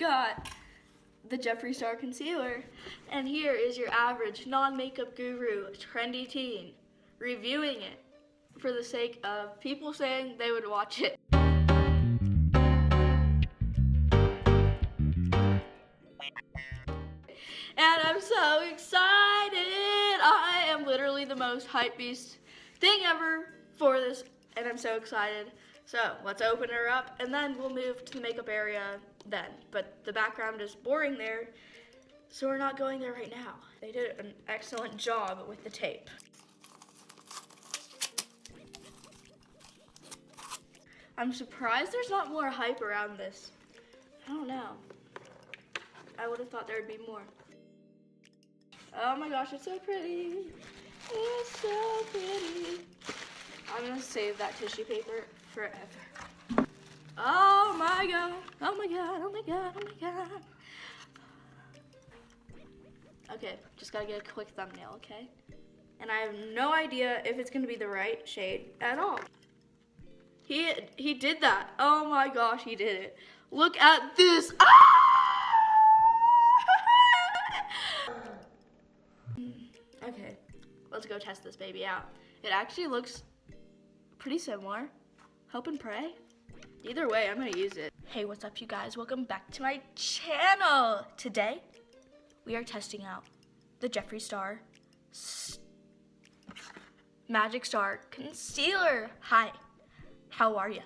got the Jeffree Star Concealer. And here is your average non-makeup guru, trendy teen, reviewing it for the sake of people saying they would watch it. And I'm so excited. I am literally the most hype beast thing ever for this, and I'm so excited. So let's open her up, and then we'll move to the makeup area then. But the background is boring there, so we're not going there right now. They did an excellent job with the tape. I'm surprised there's not more hype around this. I don't know. I would have thought there would be more. Oh my gosh, it's so pretty. It's so pretty. I'm gonna save that tissue paper forever. Oh my god, oh my god, oh my god, oh my god. Okay, just gotta get a quick thumbnail, okay? And I have no idea if it's gonna be the right shade at all. He did that. Oh my gosh, he did it. Look at this. Ah! Okay, let's go test this baby out. It actually looks pretty similar. Hope and pray. Either way, I'm gonna use it. Hey, what's up you guys? Welcome back to my channel. Today, we are testing out the Jeffree Star Magic Star Concealer. Hi, how are ya?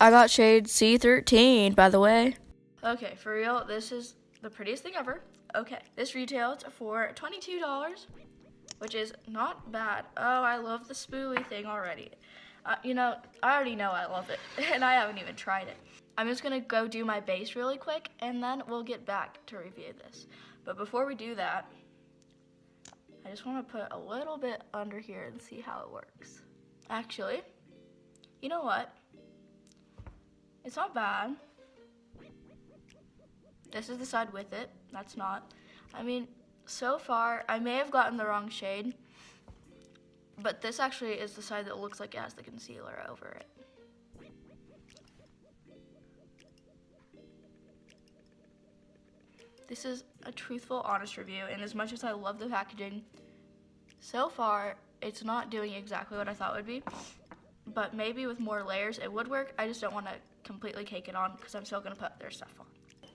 I got shade C13, by the way. Okay, for real, this is the prettiest thing ever. Okay, this retails for $22, which is not bad. Oh, I love the spoolie thing already. You know, I already know I love it, and I haven't even tried it. I'm just gonna go do my base really quick, and then we'll get back to review this. But before we do that, I just wanna put a little bit under here and see how it works. Actually, you know what? It's not bad. This is the side with it. That's not. I mean, so far, I may have gotten the wrong shade, but this actually is the side that looks like it has the concealer over it. This is a truthful, honest review, and as much as I love the packaging, so far, it's not doing exactly what I thought it would be, but maybe with more layers, it would work. I just don't want to completely cake it on because I'm still going to put their stuff on.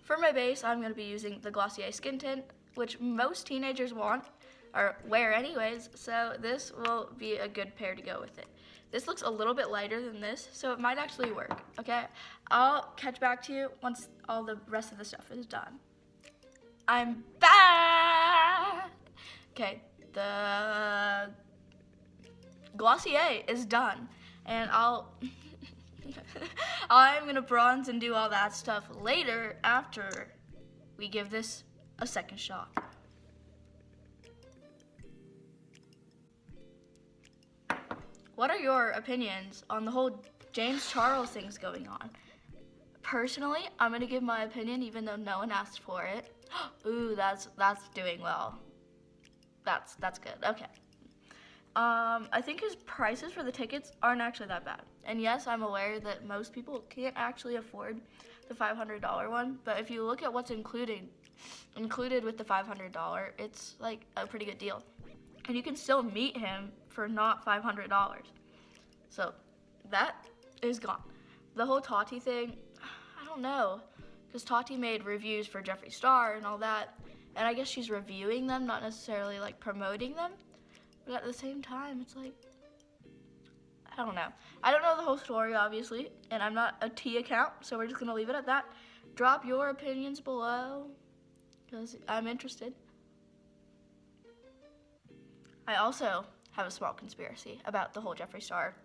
For my base, I'm going to be using the Glossier Skin Tint, which most teenagers want or wear anyways, so this will be a good pair to go with it. This looks a little bit lighter than this, so it might actually work, okay? I'll catch back to you once all the rest of the stuff is done. I'm back! Okay, the Glossier is done, and I'm gonna bronze and do all that stuff later after we give this a second shot. What are your opinions on the whole James Charles things going on? Personally, I'm gonna give my opinion even though no one asked for it. Ooh, that's doing well. That's good, okay. I think his prices for the tickets aren't actually that bad. And yes, I'm aware that most people can't actually afford the $500 one, but if you look at what's included with the $500, it's like a pretty good deal. And you can still meet him for not $500. So that is gone. The whole Tati thing, I don't know, because Tati made reviews for Jeffree Star and all that, and I guess she's reviewing them, not necessarily like promoting them. But at the same time, it's like, I don't know. I don't know the whole story, obviously, and I'm not a T account, so we're just gonna leave it at that. Drop your opinions below, because I'm interested. I also have a small conspiracy about the whole Jeffree Star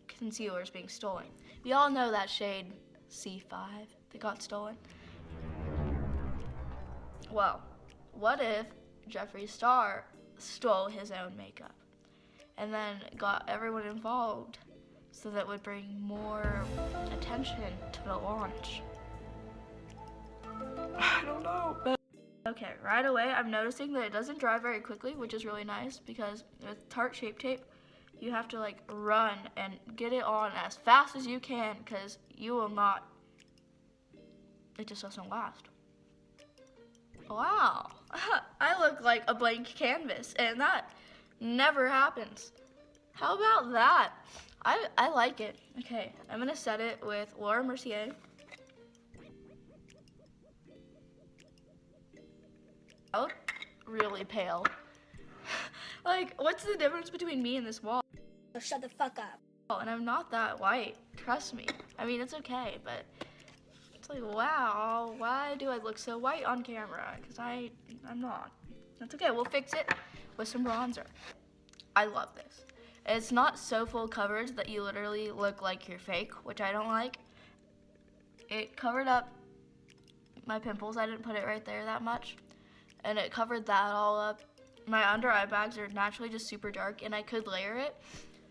concealers being stolen. We all know that shade C5 that got stolen. Well, what if Jeffree Star stole his own makeup and then got everyone involved so that would bring more attention to the launch? I don't know. Okay, right away I'm noticing that it doesn't dry very quickly, which is really nice because with Tarte Shape Tape, you have to like run and get it on as fast as you can because you will not it just doesn't last. Wow, I look like a blank canvas, and that never happens. How about that? I like it. Okay, I'm gonna set it with Laura Mercier. I look really pale. Like, what's the difference between me and this wall? So shut the fuck up. Oh, and I'm not that white, trust me. I mean, it's okay, but it's like, wow, why do I look so white on camera? Because I'm not. That's okay, we'll fix it with some bronzer. I love this. It's not so full coverage that you literally look like you're fake, which I don't like. It covered up my pimples. I didn't put it right there that much. And it covered that all up. My under eye bags are naturally just super dark, and I could layer it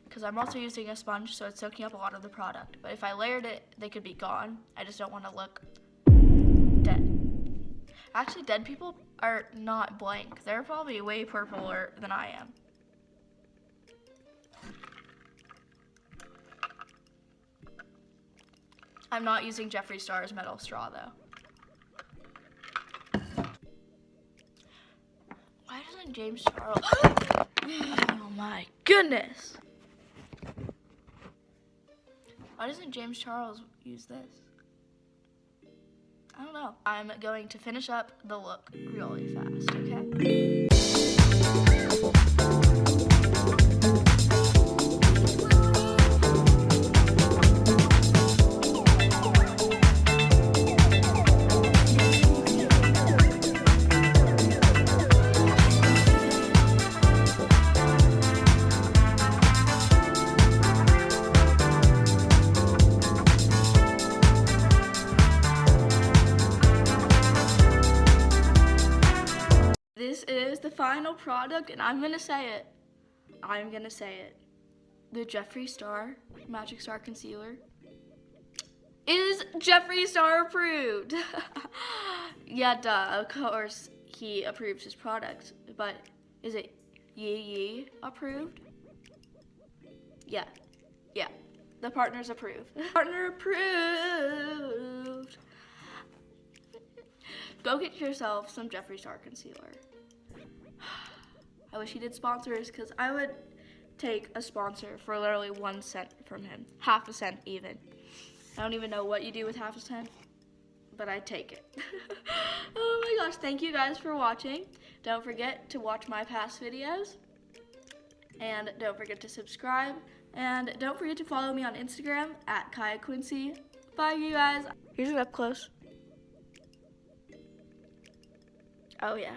because I'm also using a sponge, so it's soaking up a lot of the product. But if I layered it, they could be gone. I just don't want to look dead. Actually, dead people are not blank. They're probably way purpler than I am. I'm not using Jeffree Star's metal straw though. Why doesn't James Charles? Oh my goodness! Why doesn't James Charles use this? I don't know. I'm going to finish up the look really fast, okay? This is the final product, and I'm gonna say it. I'm gonna say it. The Jeffree Star Magic Star Concealer is Jeffree Star approved. Yeah, duh, of course he approves his product, but is it Yee approved? Yeah, the partner's approved. Partner approved. Go get yourself some Jeffree Star Concealer. I wish he did sponsors, because I would take a sponsor for literally 1 cent from him. Half a cent even. I don't even know what you do with half a cent, but I'd take it. Oh my gosh, thank you guys for watching. Don't forget to watch my past videos. And don't forget to subscribe. And don't forget to follow me on Instagram at Kyah Quincy. Bye you guys. Here's it up close. Oh yeah.